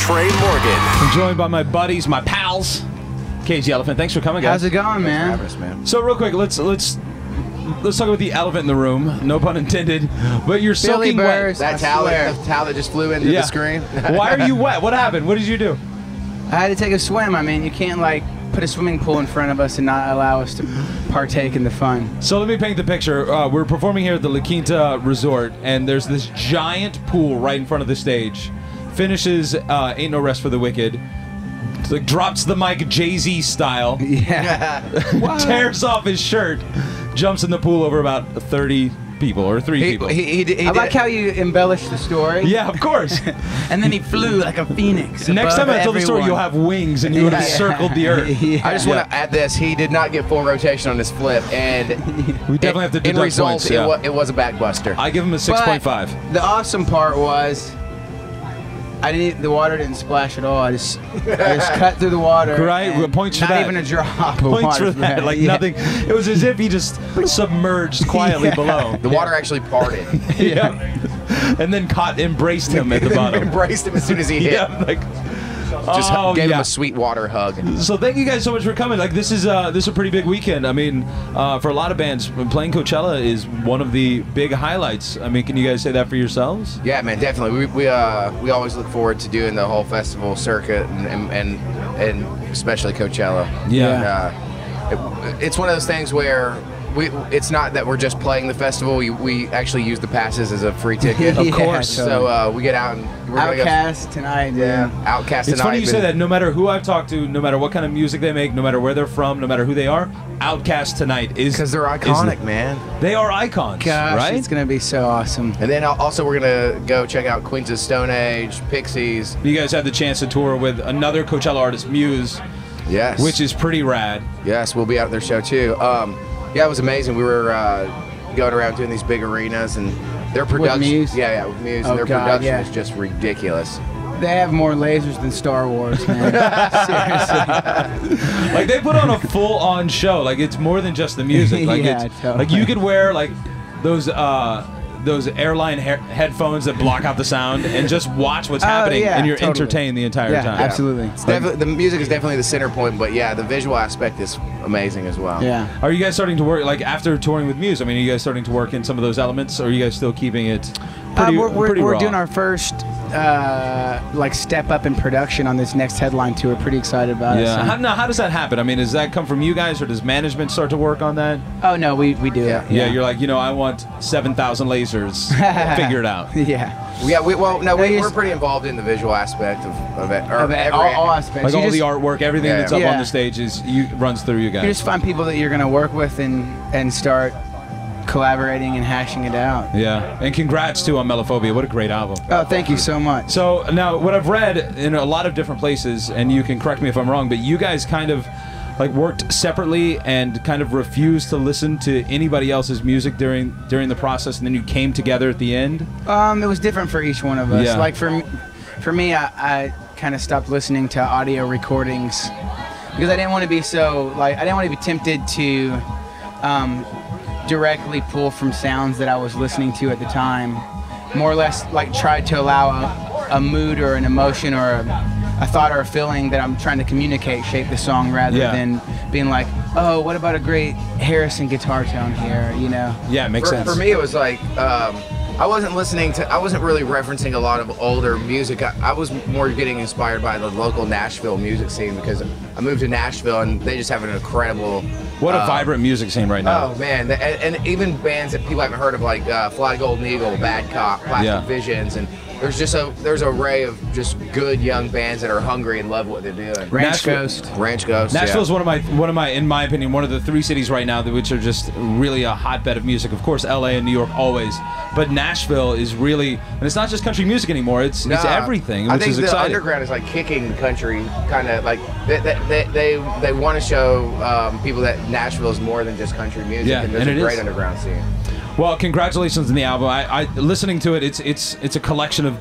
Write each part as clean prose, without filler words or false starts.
Trey Morgan. I'm joined by my buddies, my pals. Cage the Elephant. Thanks for coming, guys. How's it going, man? Thanks for having us, man. So real quick, let's talk about the elephant in the room. No pun intended. But you're Billy soaking Burrs, wet. That towel that just flew into the screen. Why are you wet? What happened? What did you do? I had to take a swim. I mean, you can't like put a swimming pool in front of us and not allow us to partake in the fun. So let me paint the picture. We're performing here at the La Quinta Resort, and there's this giant pool right in front of the stage. Finishes Ain't No Rest for the Wicked. Like, drops the mic Jay-Z style. Yeah. Tears off his shirt. Jumps in the pool over about 30 people or 3 people. I like how you embellished the story. Yeah, of course. And then he flew like a phenyx. Next time I tell the story, everyone. you'll have wings and you would have circled the earth. I just want to add this. He did not get full rotation on his flip, and We definitely have to deduct in result, points, yeah. it was a backbuster. I give him a 6.5. The awesome part was, the water didn't splash at all. I just cut through the water. Right, and points for not that. Not even a drop of Points water. for that, like nothing. It was as if he just submerged quietly below. The water actually parted. Yeah. And then embraced him at the bottom. Embraced him as soon as he hit. Yeah, like, Just gave him a sweet water hug. So thank you guys so much for coming. Like, this is a pretty big weekend. I mean, for a lot of bands, playing Coachella is one of the big highlights. I mean, can you guys say that for yourselves? Yeah, man, definitely. We always look forward to doing the whole festival circuit and especially Coachella. Yeah. It's one of those things where it's not that we're just playing the festival. We actually use the passes as a free ticket. Of course. So we get out and we're Outcast tonight, dude. Outcast It's tonight. funny you say that. No matter who I've talked to, no matter what kind of music they make, no matter where they're from, no matter who they are, Outcast tonight is because they're iconic, man. They are icons, Gosh, right? it's gonna be so awesome. And then also we're gonna go check out Queens of Stone Age, Pixies. You guys had the chance to tour with another Coachella artist, Muse. Yes. Which is pretty rad. Yes, we'll be out at their show too. Yeah, it was amazing. We were going around doing these big arenas, and their production. With Muse? Yeah, with Muse. Oh, and their God, production yeah. is just ridiculous. They have more lasers than Star Wars, man. Seriously. Like, they put on a full-on show. Like, it's more than just the music. Like, Yeah, it's totally. like you could wear like those airline headphones that block out the sound and just watch what's happening, yeah, and you're totally. entertained the entire Yeah, time. absolutely. It's definitely, the music is definitely the center point, but yeah, the visual aspect is amazing as well. Yeah. Are you guys starting to work, like, after touring with Muse? I mean, are you guys starting to work in some of those elements, or are you guys still keeping it pretty, pretty we're raw? doing our first like step up in production on this next headline tour. Pretty excited about it. Yeah. So. How does that happen? I mean, does that come from you guys, or does management start to work on that? Oh no, we do Yeah. it. Yeah, you're like, I want 7,000 lasers figured out. Yeah. Yeah, we're just- pretty involved in the visual aspect of it. Or Of it, every, all aspects. Like, You all just- the artwork, everything Yeah, that's up yeah. on the stage runs through you guys. You just find people that you're gonna work with and start collaborating and hashing it out. Yeah, and congrats too on Melophobia. What a great album. Oh, thank you so much. So now, what I've read in a lot of different places, and you can correct me if I'm wrong, but you guys kind of like worked separately and kind of refused to listen to anybody else's music during the process, and then you came together at the end. It was different for each one of us. Yeah. Like for me, I kind of stopped listening to audio recordings because I didn't want to be I didn't want to be tempted to directly pull from sounds that I was listening to at the time. More or less, like, tried to allow a mood or an emotion or a thought or a feeling that I'm trying to communicate shape the song rather than being like, oh, what about a great Harrison guitar tone here, Yeah, it makes sense. For me, it was like I wasn't really referencing a lot of older music. I was more getting inspired by the local Nashville music scene because I moved to Nashville and they just have an incredible. What a vibrant music scene right now. Oh man, and even bands that people haven't heard of, like Fly Golden Eagle, Bad Cop, Plastic Visions, and there's an array of just good young bands that are hungry and love what they're doing. Ranch Ghost. Nashville's one of my, in my opinion, one of the 3 cities right now which are just really a hotbed of music. Of course, LA and New York always, but Nashville is really, and it's not just country music anymore. It's everything, which is exciting. I think the underground is like kicking the country, kind of like they want to show people that Nashville is more than just country music, and there's a great underground scene. Well, congratulations on the album. I listening to it, it's a collection of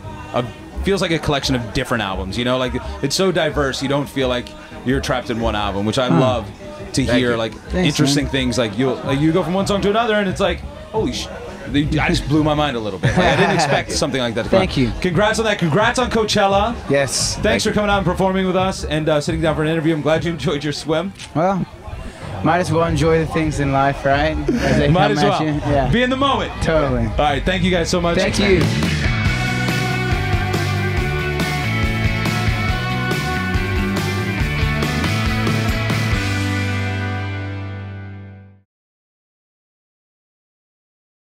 feels like a collection of different albums. Like, it's so diverse. You don't feel like you're trapped in one album, which I love to hear. Like, interesting things. Like you go from one song to another, and it's like, holy I just blew my mind a little bit. Like, I didn't expect something like that to come Thank you. Congrats on that. Congrats on Coachella. Yes. Thanks for coming out and performing with us and sitting down for an interview. I'm glad you enjoyed your swim. Well, might as well enjoy the things in life, right? As they Might come as at well. you. Yeah. Be in the moment. Totally. All right. Thank you guys so much. Thank you.